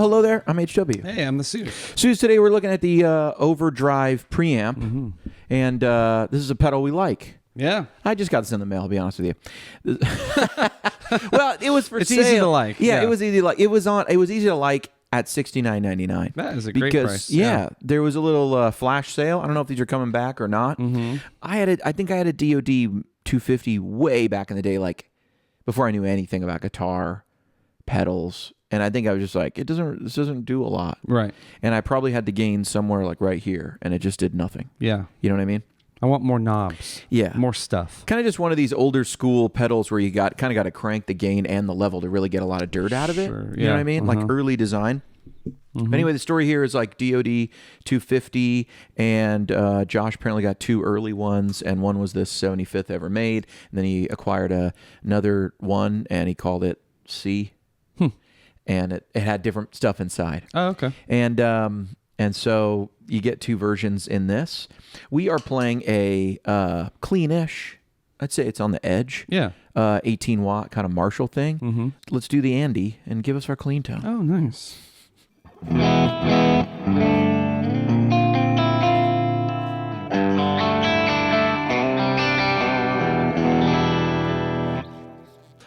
hello there. I'm HW. Hey, I'm the Sooze. Sooze, today we're looking at the Overdrive Preamp, and this is a pedal we like. Yeah. I just got this in the mail, to be honest with you. Well, it was for It's sale. easy to like. Yeah, it was easy to like. It was easy to like at $69.99. That is a great price. Yeah, there was a little flash sale. I don't know if these are coming back or not. I think I had a DoD 250 way back in the day, like before I knew anything about guitar pedals. And I think I was just like, this doesn't do a lot. Right. And I probably had the gain somewhere like right here, and it just did nothing. Yeah. You know what I mean? I want more knobs. Yeah. More stuff. Kind of just one of these older school pedals where you got to crank the gain and the level to really get a lot of dirt out of it. Sure. You know what I mean? Like early design. Anyway, the story here is like DoD 250, and Josh apparently got two early ones, and one was the 75th ever made, and then he acquired another one, and he called it C. And it had different stuff inside. Oh, okay. And so you get two versions in this. We are playing a cleanish, I'd say it's on the edge. Yeah. 18 watt kind of Marshall thing. Let's do the Andy and give us our clean tone. Oh, nice.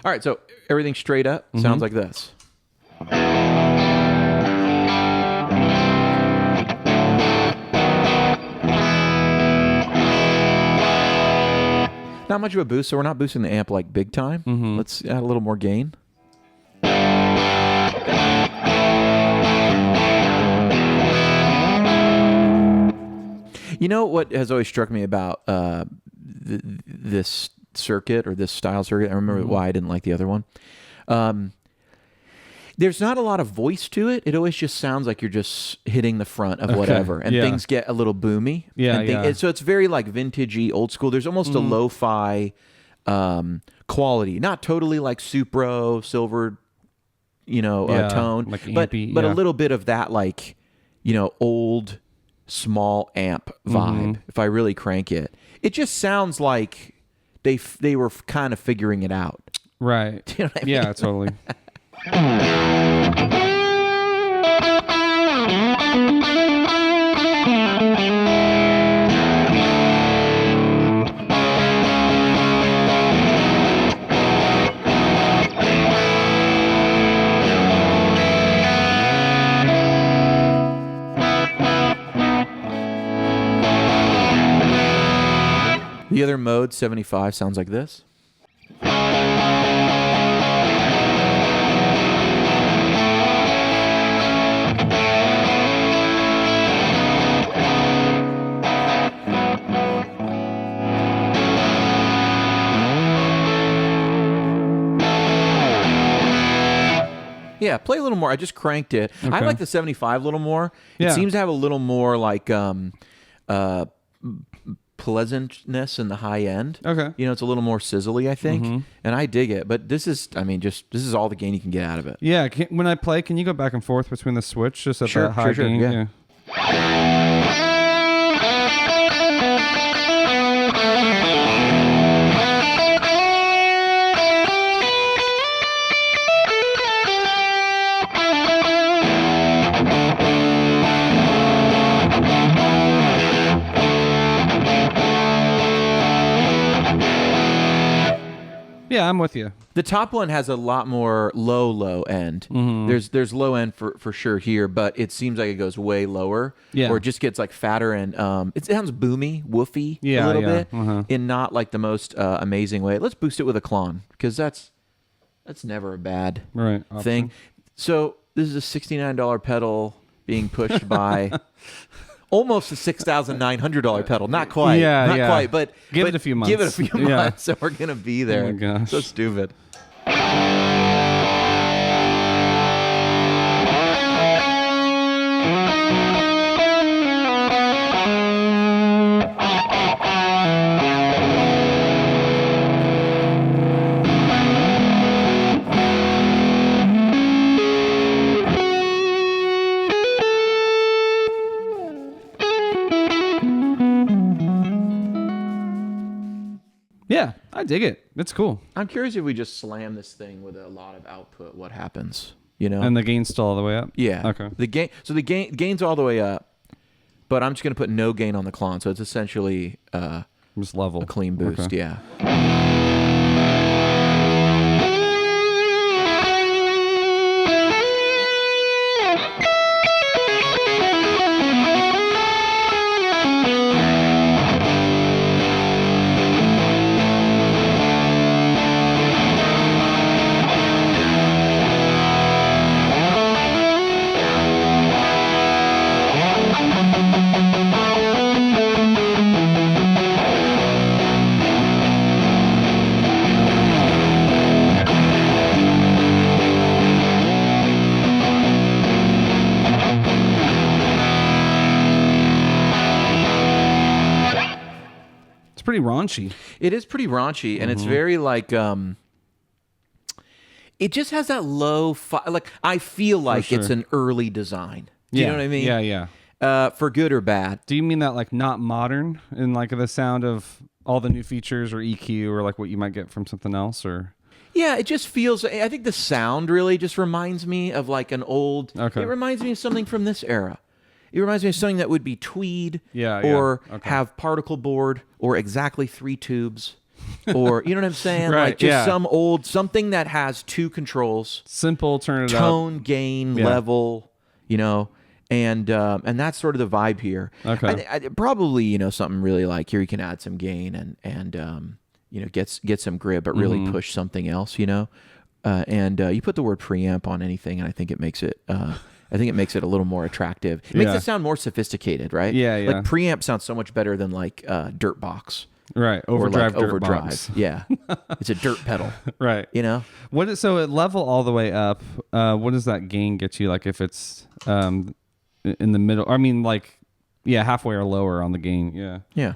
All right, so everything straight up sounds like this. Not much of a boost, so we're not boosting the amp like big time. Let's add a little more gain. You know what has always struck me about this circuit or this style circuit? I remember why I didn't like the other one. There's not a lot of voice to it. It always just sounds like you're just hitting the front of whatever, and things get a little boomy. And so it's very like vintagey, old school. There's almost a lo-fi quality, not totally like Supro, silver, tone, like but ampy, a little bit of that like, old small amp vibe. If I really crank it, it just sounds like they were kind of figuring it out. Right. Do you know what I mean? Yeah, totally. The other mode, 75, sounds like this. Yeah, play a little more. I just cranked it. I like the 75 a little more. It seems to have a little more like pleasantness in the high end. Okay. It's a little more sizzly, I think. And I dig it. But this is, this is all the gain you can get out of it. Yeah. When I play, can you go back and forth between the switch just at that high gain? Yeah. Yeah, I'm with you. The top one has a lot more low end. There's low end for sure here, but it seems like it goes way lower. Yeah. Or it just gets like fatter and it sounds boomy, woofy a little bit in not like the most amazing way. Let's boost it with a clon because that's never a bad thing. So this is a $69 pedal being pushed by almost a $6,900 pedal. Not quite. Not quite, but give it a few months. Give it a few months, so we're gonna be there. Oh my gosh. So stupid. Yeah, I dig it. It's cool. I'm curious if we just slam this thing with a lot of output, what happens? And the gain's still all the way up? Yeah. Okay. The gain's all the way up, but I'm just going to put no gain on the clon. So it's essentially just level. A clean boost. Okay. Yeah. Pretty raunchy. It is pretty raunchy, and it's very like it just has that low like I feel like it's an early design. Do you know what I mean? Yeah. For good or bad. Do you mean that like not modern in like the sound of all the new features or EQ or like what you might get from something else or? Yeah, it just feels. I think the sound really just reminds me of like an old. Okay. It reminds me of something from this era. It reminds me of something that would be tweed, or have particle board, or exactly 3 tubes, or you know what I'm saying? Right, like just something that has 2 controls, simple, turn it tone, up, gain, level, and that's sort of the vibe here. Okay, I probably something really like here you can add some gain and get some grip, but really push something else, and you put the word preamp on anything, and I think it makes it. I think it makes it a little more attractive. It makes it sound more sophisticated, right? Yeah. Like preamp sounds so much better than like dirt box. Right. Overdrive, or like overdrive. Yeah. It's a dirt pedal. Right. So at level all the way up, what does that gain get you? Like if it's in the middle, I mean like, halfway or lower on the gain. Yeah. Yeah.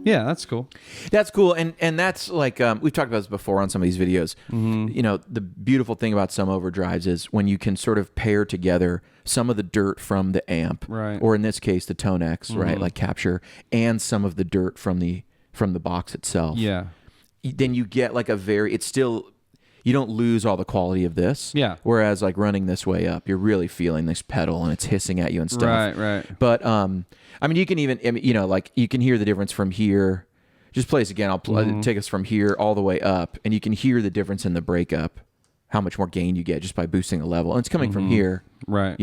Yeah, that's cool. That's cool, and that's like we've talked about this before on some of these videos. The beautiful thing about some overdrives is when you can sort of pair together some of the dirt from the amp, right, or in this case the Tone X, right, like capture, and some of the dirt from the box itself. Yeah. Then you get like you don't lose all the quality of this. Yeah. Whereas like running this way up, you're really feeling this pedal and it's hissing at you and stuff. Right. But I mean, you can even, like you can hear the difference from here. Just play this again. I'll take us from here all the way up, and you can hear the difference in the breakup, how much more gain you get just by boosting the level. And it's coming from here. Right.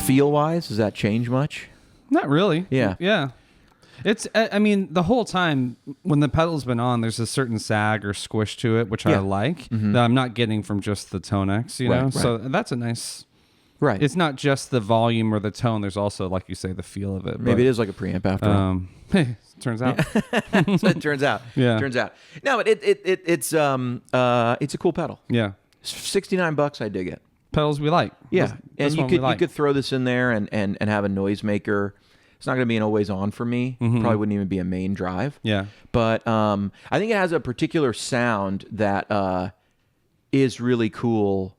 Feel-wise, does that change much? Not really. Yeah. Yeah. It's, I mean, the whole time when the pedal's been on, there's a certain sag or squish to it, which I like, that I'm not getting from just the Tone X, you know? So that's a nice... Right. It's not just the volume or the tone. There's also, like you say, the feel of it. Maybe it is like a preamp after all. Hey, turns out. So it turns out. Yeah. Turns out. No, but it's a cool pedal. Yeah. $69, I dig it. Pedals we like. Yeah. And you could throw this in there and have a noisemaker. It's not going to be an always on for me. Probably wouldn't even be a main drive. Yeah. But I think it has a particular sound that is really cool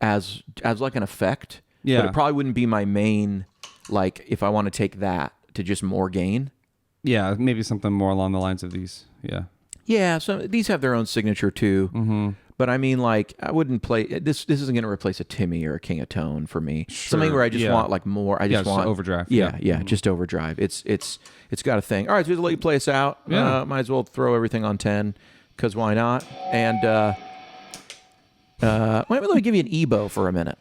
as like an effect. Yeah. But it probably wouldn't be my main, like if I want to take that to just more gain. Yeah, maybe something more along the lines of these. Yeah. Yeah, so these have their own signature too. But I mean, like, I wouldn't play this. This isn't going to replace a Timmy or a King of Tone for me. Sure. Something where I just want like more. I just want overdrive. Yeah, just overdrive. It's got a thing. All right, so just let you play us out. Yeah. Might as well throw everything on 10 because why not? And let me give you an EBO for a minute.